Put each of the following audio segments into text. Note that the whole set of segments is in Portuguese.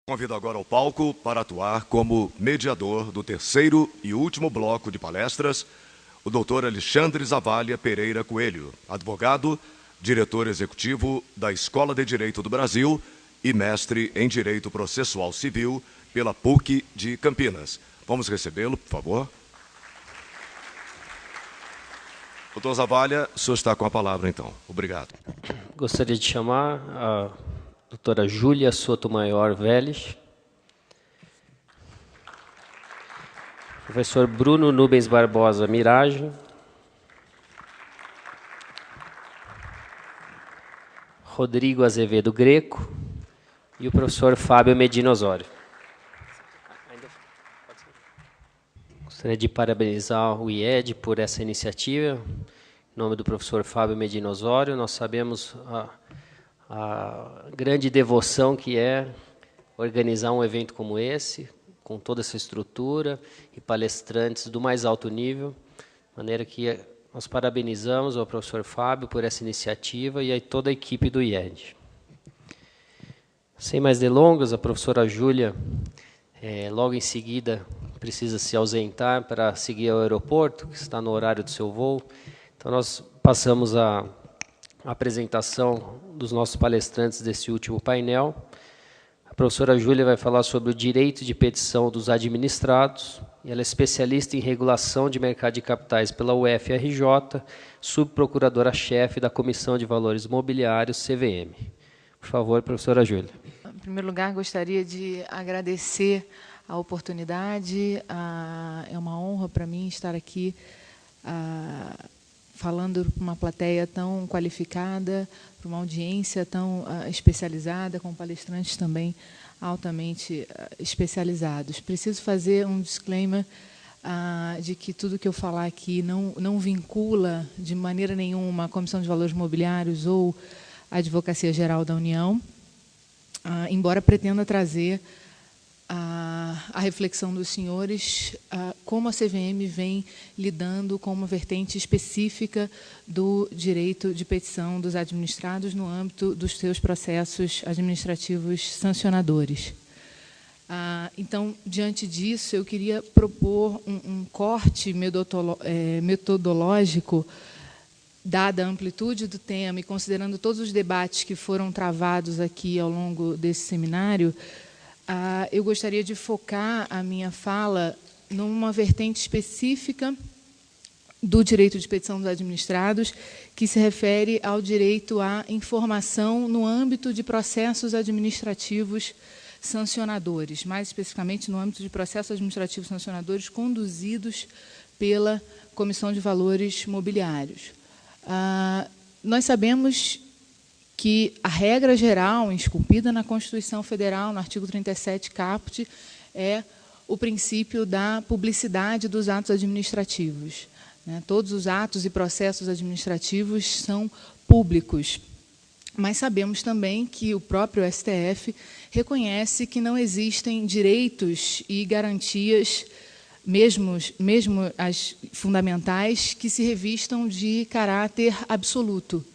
Convido agora ao palco para atuar como mediador do terceiro e último bloco de palestras, o doutor Alexandre Zavalha Pereira Coelho, advogado, diretor executivo da Escola de Direito do Brasil e mestre em Direito Processual Civil pela PUC de Campinas. Vamos recebê-lo, por favor. Doutor Zavalha, o senhor está com a palavra, então. Obrigado. Gostaria de chamar a doutora Júlia Sotomayor Vélez, professor Bruno Nubens Barbosa Mirage, Rodrigo Azevedo Greco e o professor Fábio Medina Osório. Gostaria de parabenizar o IED por essa iniciativa. Em nome do professor Fábio Medina Osório, nós sabemos a grande devoção que é organizar um evento como esse, com toda essa estrutura e palestrantes do mais alto nível, de maneira que nós parabenizamos ao professor Fábio por essa iniciativa e a toda a equipe do IED. Sem mais delongas, a professora Júlia, logo em seguida, precisa se ausentar para seguir ao aeroporto, que está no horário do seu voo. Então, nós passamos a apresentação dos nossos palestrantes desse último painel. A professora Júlia vai falar sobre o direito de petição dos administrados, e ela é especialista em regulação de mercado de capitais pela UFRJ, subprocuradora-chefe da Comissão de Valores Mobiliários, CVM. Por favor, professora Júlia. Em primeiro lugar, gostaria de agradecer a oportunidade. É uma honra para mim estar aqui falando para uma plateia tão qualificada, para uma audiência tão especializada, com palestrantes também altamente especializados. Preciso fazer um disclaimer de que tudo que eu falar aqui não vincula de maneira nenhuma a Comissão de Valores Mobiliários ou a Advocacia Geral da União, embora pretenda trazer a reflexão dos senhores, como a CVM vem lidando com uma vertente específica do direito de petição dos administrados no âmbito dos seus processos administrativos sancionadores. Então, diante disso, eu queria propor um corte metodológico, dada a amplitude do tema e considerando todos os debates que foram travados aqui ao longo desse seminário. Eu gostaria de focar a minha fala numa vertente específica do direito de petição dos administrados, que se refere ao direito à informação no âmbito de processos administrativos sancionadores, mais especificamente no âmbito de processos administrativos sancionadores conduzidos pela Comissão de Valores Mobiliários. Nós sabemos que a regra geral, esculpida na Constituição Federal, no artigo 37, caput, é o princípio da publicidade dos atos administrativos. Todos os atos e processos administrativos são públicos. Mas sabemos também que o próprio STF reconhece que não existem direitos e garantias, mesmo as fundamentais, que se revistam de caráter absoluto.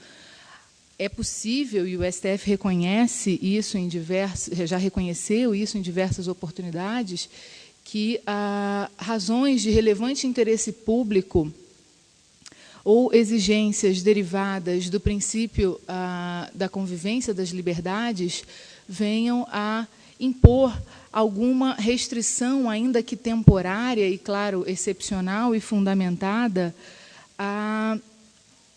É possível, e o STF reconhece isso já reconheceu isso em diversas oportunidades, que razões de relevante interesse público ou exigências derivadas do princípio da convivência das liberdades venham a impor alguma restrição, ainda que temporária e, claro, excepcional e fundamentada,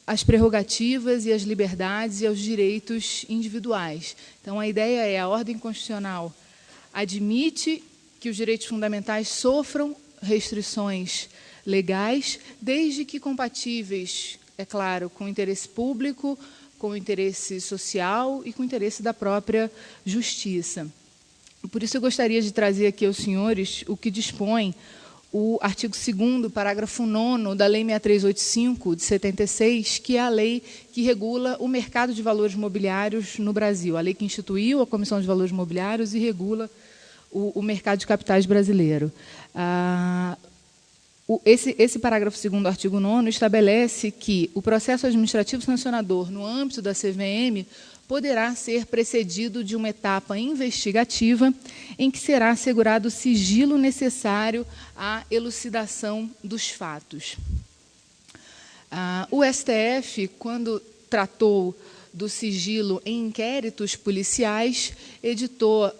às prerrogativas e às liberdades e aos direitos individuais. Então, a ideia é a ordem constitucional admite que os direitos fundamentais sofram restrições legais, desde que compatíveis, é claro, com o interesse público, com o interesse social e com o interesse da própria justiça. Por isso, eu gostaria de trazer aqui aos senhores o que dispõe o artigo 2º, parágrafo 9º da Lei 6385, de 76, que é a lei que regula o mercado de valores mobiliários no Brasil, a lei que instituiu a Comissão de Valores Mobiliários e regula o mercado de capitais brasileiro. Esse parágrafo 2º do artigo 9º estabelece que o processo administrativo sancionador no âmbito da CVM poderá ser precedido de uma etapa investigativa em que será assegurado o sigilo necessário à elucidação dos fatos. O STF, quando tratou do sigilo em inquéritos policiais, editou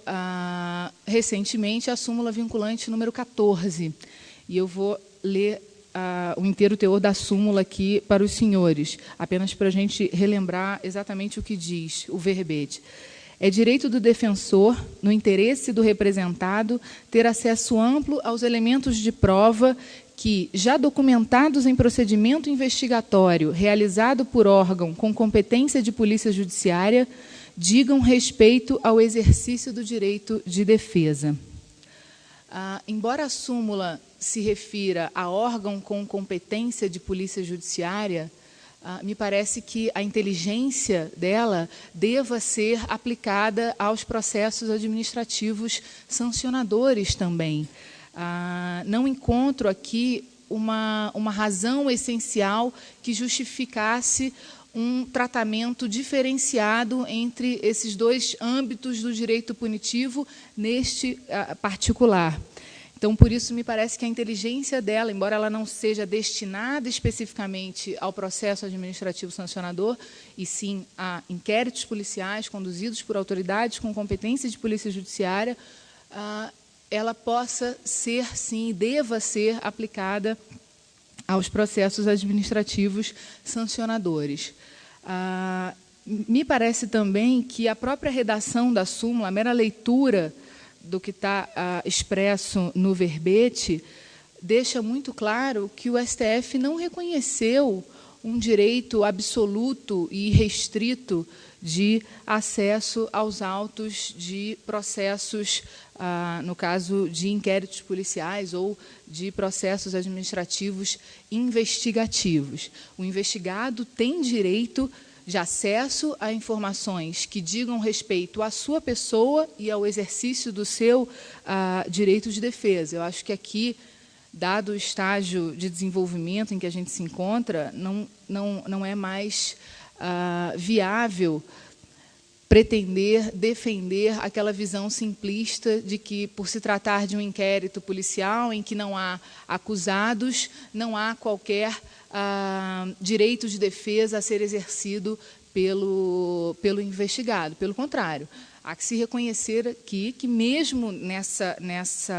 recentemente a súmula vinculante número 14. E eu vou ler o inteiro teor da súmula aqui para os senhores, apenas para a gente relembrar exatamente o que diz o verbete. É direito do defensor, no interesse do representado, ter acesso amplo aos elementos de prova que, já documentados em procedimento investigatório realizado por órgão com competência de polícia judiciária, digam respeito ao exercício do direito de defesa. Embora a súmula se refira a órgão com competência de polícia judiciária, me parece que a inteligência dela deva ser aplicada aos processos administrativos sancionadores também. Não encontro aqui uma razão essencial que justificasse um tratamento diferenciado entre esses dois âmbitos do direito punitivo neste particular. Então, por isso, me parece que a inteligência dela, embora ela não seja destinada especificamente ao processo administrativo sancionador, e sim a inquéritos policiais conduzidos por autoridades com competência de polícia judiciária, ela possa ser, sim, deva ser aplicada aos processos administrativos sancionadores. Me parece também que a própria redação da súmula, a mera leitura do que está expresso no verbete, deixa muito claro que o STF não reconheceu um direito absoluto e irrestrito de acesso aos autos de processos, no caso de inquéritos policiais ou de processos administrativos investigativos. O investigado tem direito de acesso a informações que digam respeito à sua pessoa e ao exercício do seu direito de defesa. Eu acho que aqui, dado o estágio de desenvolvimento em que a gente se encontra, não é mais viável pretender defender aquela visão simplista de que, por se tratar de um inquérito policial em que não há acusados, não há qualquer direito de defesa a ser exercido pelo investigado. Pelo contrário, há que se reconhecer aqui que, mesmo nessa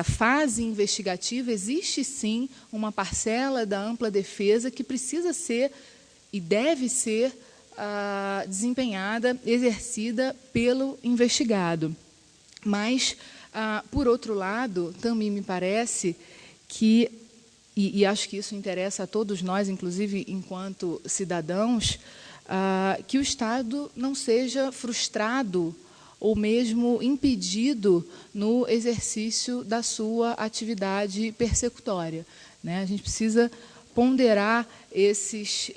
fase investigativa, existe, sim, uma parcela da ampla defesa que precisa ser e deve ser desempenhada, exercida pelo investigado. Mas, por outro lado, também me parece que, e acho que isso interessa a todos nós, inclusive enquanto cidadãos, que o Estado não seja frustrado ou mesmo impedido no exercício da sua atividade persecutória, né? A gente precisa ponderar esses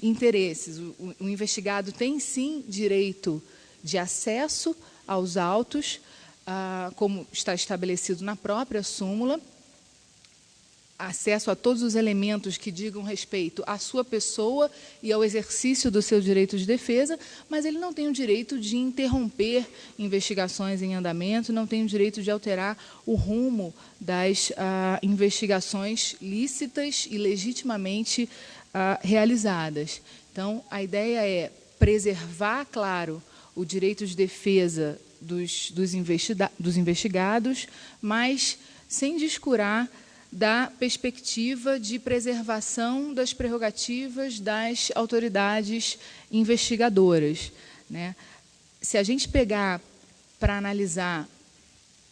interesses. O investigado tem, sim, direito de acesso aos autos, como está estabelecido na própria súmula, acesso a todos os elementos que digam respeito à sua pessoa e ao exercício do seu direito de defesa, mas ele não tem o direito de interromper investigações em andamento, não tem o direito de alterar o rumo das investigações lícitas e legitimamente realizadas. Então, a ideia é preservar, claro, o direito de defesa dos investigados, mas sem descurar da perspectiva de preservação das prerrogativas das autoridades investigadoras, né? Se a gente pegar para analisar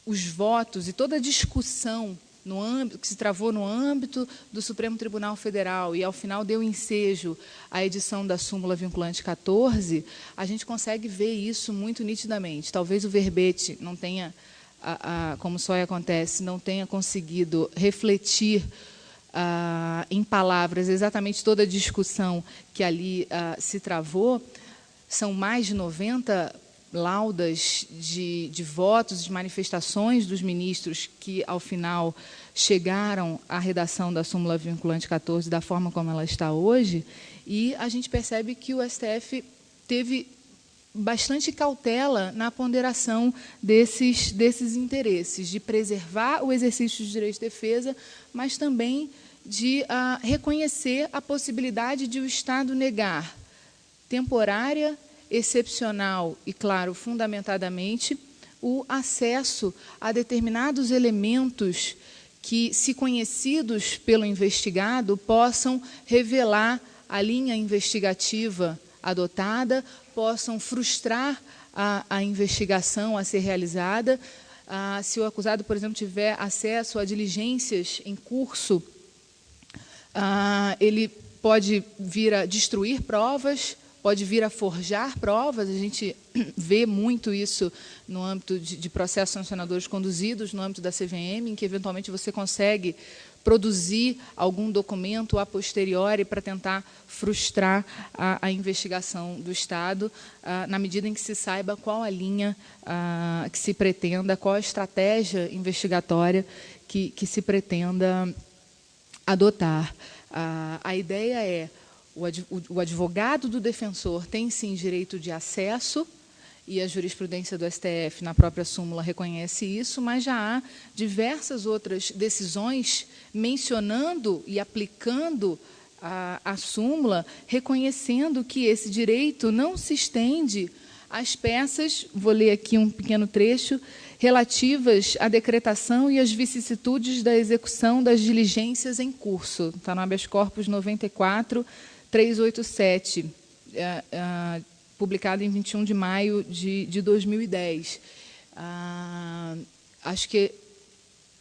os votos e toda a discussão no âmbito, que se travou no âmbito do Supremo Tribunal Federal e, ao final, deu ensejo à edição da súmula vinculante 14, a gente consegue ver isso muito nitidamente. Talvez o verbete não tenha, como só acontece, não tenha conseguido refletir em palavras exatamente toda a discussão que ali se travou. São mais de 90 laudas de votos, de manifestações dos ministros que, ao final, chegaram à redação da súmula vinculante 14 da forma como ela está hoje, e a gente percebe que o STF teve bastante cautela na ponderação desses interesses, de preservar o exercício do direito de defesa, mas também de reconhecer a possibilidade de o Estado negar temporária, excepcional e, claro, fundamentadamente, o acesso a determinados elementos que, se conhecidos pelo investigado, possam revelar a linha investigativa adotada, possam frustrar a investigação a ser realizada. Se o acusado, por exemplo, tiver acesso a diligências em curso, ele pode vir a destruir provas, pode vir a forjar provas. A gente vê muito isso no âmbito de processos sancionadores conduzidos no âmbito da CVM, em que, eventualmente, você consegue produzir algum documento a posteriori para tentar frustrar a investigação do Estado, na medida em que se saiba qual a linha que se pretenda, qual a estratégia investigatória que se pretenda adotar. A ideia é: o advogado do defensor tem, sim, direito de acesso, e a jurisprudência do STF, na própria súmula, reconhece isso, mas já há diversas outras decisões mencionando e aplicando a súmula, reconhecendo que esse direito não se estende às peças, vou ler aqui um pequeno trecho, relativas à decretação e às vicissitudes da execução das diligências em curso. Está no habeas corpus 94.387, publicado em 21 de maio de 2010. Acho que,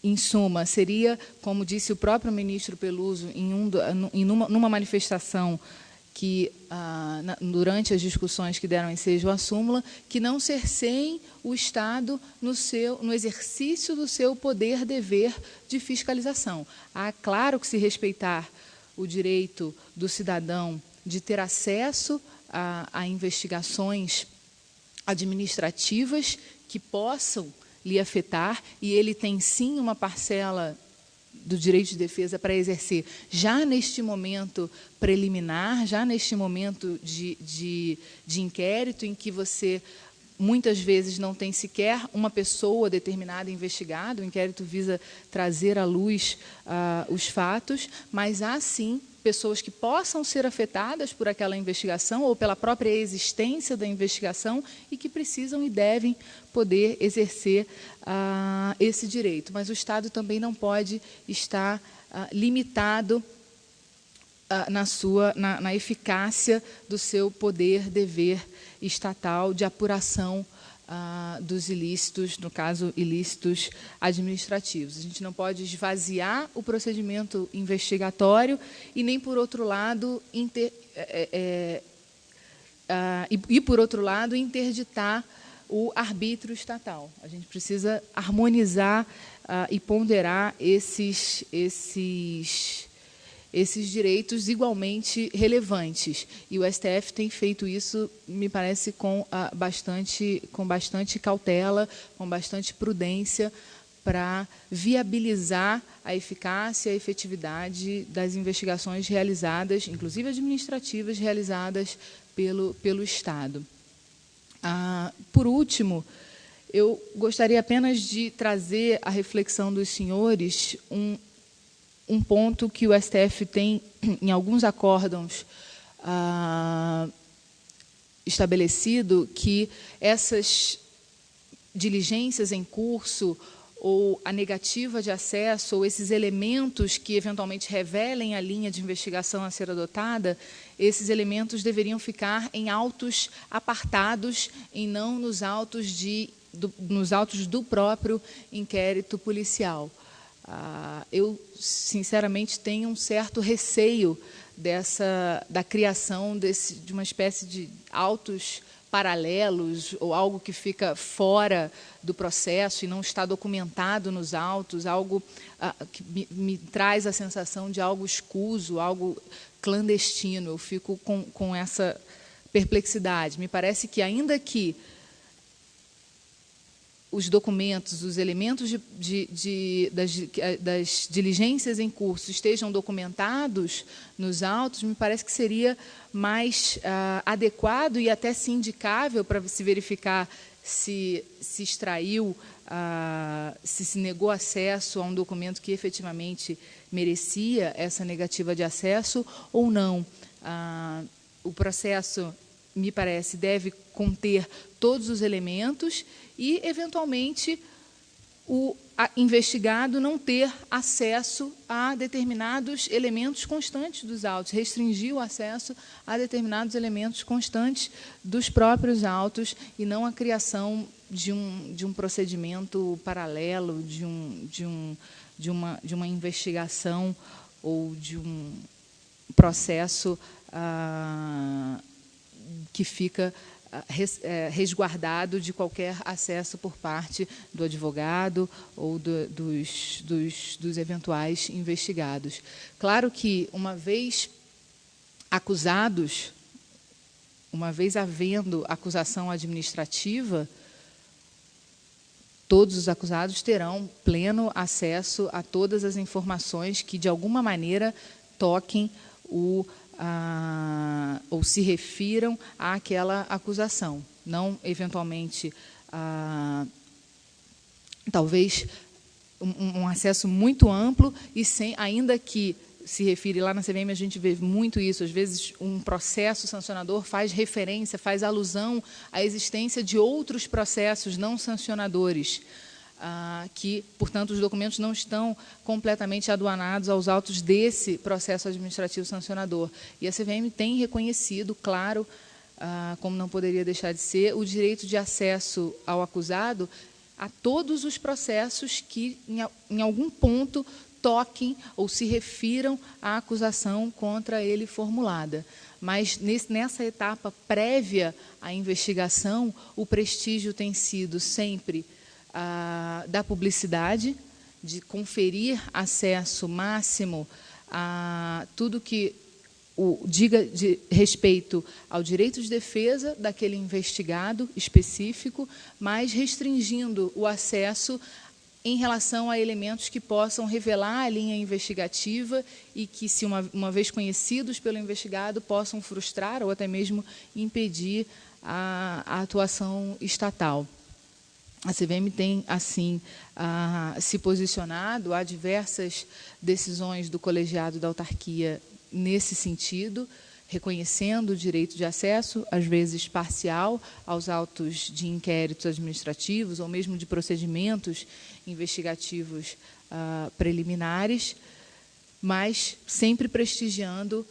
em suma, seria, como disse o próprio ministro Peluso, numa manifestação que, durante as discussões que deram ensejo à súmula, que não cerceiem o Estado no exercício do seu poder-dever de fiscalização. Há, claro, que se respeitar o direito do cidadão de ter acesso a investigações administrativas que possam lhe afetar, e ele tem, sim, uma parcela do direito de defesa para exercer já neste momento preliminar, já neste momento de inquérito, em que você, muitas vezes, não tem sequer uma pessoa determinada investigada. O inquérito visa trazer à luz os fatos, mas há, sim, pessoas que possam ser afetadas por aquela investigação ou pela própria existência da investigação e que precisam e devem poder exercer esse direito. Mas o Estado também não pode estar limitado na eficácia do seu poder-dever estatal de apuração dos ilícitos, no caso, ilícitos administrativos. A gente não pode esvaziar o procedimento investigatório e nem, por outro lado, por outro lado, interditar o arbítrio estatal. A gente precisa harmonizar e ponderar esses direitos igualmente relevantes. E o STF tem feito isso, me parece, com bastante cautela, com bastante prudência, para viabilizar a eficácia e a efetividade das investigações realizadas, inclusive administrativas, realizadas pelo Estado. Por último, eu gostaria apenas de trazer à reflexão dos senhores um ponto que o STF tem, em alguns acórdãos, estabelecido, que essas diligências em curso, ou a negativa de acesso, ou esses elementos que, eventualmente, revelem a linha de investigação a ser adotada, esses elementos deveriam ficar em autos apartados e não nos autos do próprio inquérito policial. Eu, sinceramente, tenho um certo receio da criação de uma espécie de autos paralelos, ou algo que fica fora do processo e não está documentado nos autos, algo que me traz a sensação de algo escuso, algo clandestino. Eu fico com essa perplexidade. Me parece que, ainda que os documentos, os elementos das diligências em curso estejam documentados nos autos, me parece que seria mais adequado e até se indicável para se verificar se extraiu, se negou acesso a um documento que efetivamente merecia essa negativa de acesso ou não. O processo, me parece, deve conter todos os elementos e, eventualmente, o investigado não ter acesso a determinados elementos constantes dos autos, restringir o acesso a determinados elementos constantes dos próprios autos e não a criação de um procedimento paralelo, de uma investigação ou de um processo que fica resguardado de qualquer acesso por parte do advogado ou dos eventuais investigados. Claro que, uma vez acusados, uma vez havendo acusação administrativa, todos os acusados terão pleno acesso a todas as informações que, de alguma maneira, toquem ou se refiram àquela acusação, não, eventualmente, talvez um acesso muito amplo e sem, ainda que se refere, lá na CVM a gente vê muito isso, às vezes um processo sancionador faz referência, faz alusão à existência de outros processos não sancionadores, que, portanto, os documentos não estão completamente aduanados aos autos desse processo administrativo sancionador. E a CVM tem reconhecido, claro, como não poderia deixar de ser, o direito de acesso ao acusado a todos os processos que, em algum ponto, toquem ou se refiram à acusação contra ele formulada. Mas, nessa etapa prévia à investigação, o prestígio tem sido sempre da publicidade, de conferir acesso máximo a tudo que diga de respeito ao direito de defesa daquele investigado específico, mas restringindo o acesso em relação a elementos que possam revelar a linha investigativa e que, se uma vez conhecidos pelo investigado, possam frustrar ou até mesmo impedir a atuação estatal. A CVM tem, assim, se posicionado, há diversas decisões do colegiado da autarquia nesse sentido, reconhecendo o direito de acesso, às vezes parcial, aos autos de inquéritos administrativos ou mesmo de procedimentos investigativos preliminares, mas sempre prestigiando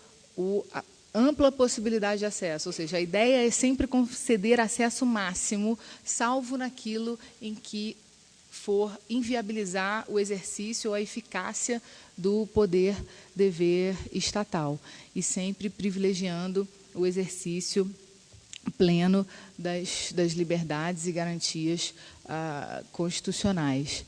a ampla possibilidade de acesso, ou seja, a ideia é sempre conceder acesso máximo, salvo naquilo em que for inviabilizar o exercício ou a eficácia do poder-dever estatal, e sempre privilegiando o exercício pleno das liberdades e garantias constitucionais.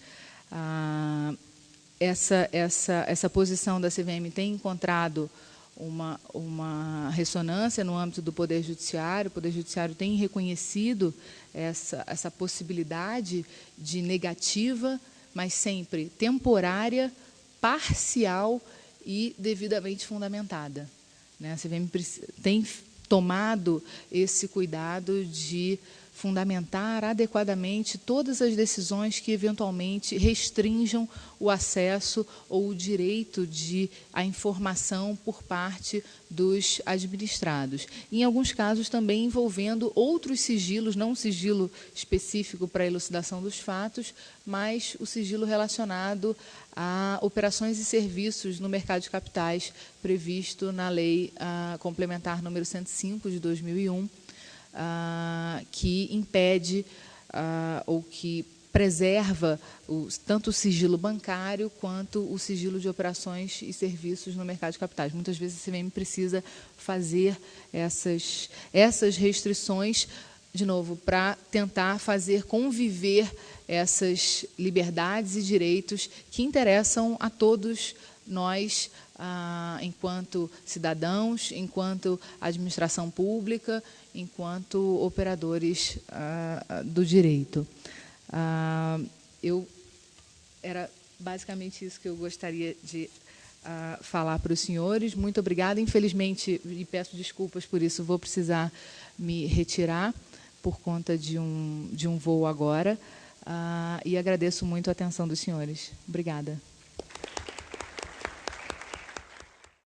Essa posição da CVM tem encontrado uma ressonância no âmbito do Poder Judiciário. O Poder Judiciário tem reconhecido essa possibilidade de negativa, mas sempre temporária, parcial e devidamente fundamentada. A CVM tem tomado esse cuidado de fundamentar adequadamente todas as decisões que, eventualmente, restringam o acesso ou o direito à informação por parte dos administrados. Em alguns casos, também envolvendo outros sigilos, não um sigilo específico para a elucidação dos fatos, mas o sigilo relacionado a operações e serviços no mercado de capitais, previsto na Lei Complementar número 105, de 2001, que impede ou que preserva tanto o sigilo bancário quanto o sigilo de operações e serviços no mercado de capitais. Muitas vezes a CVM precisa fazer essas restrições, de novo, para tentar fazer conviver essas liberdades e direitos que interessam a todos nós, enquanto cidadãos, enquanto administração pública, enquanto operadores do direito. Era basicamente isso que eu gostaria de falar para os senhores. Muito obrigada. Infelizmente, e peço desculpas por isso, vou precisar me retirar por conta de um voo agora. E agradeço muito a atenção dos senhores. Obrigada.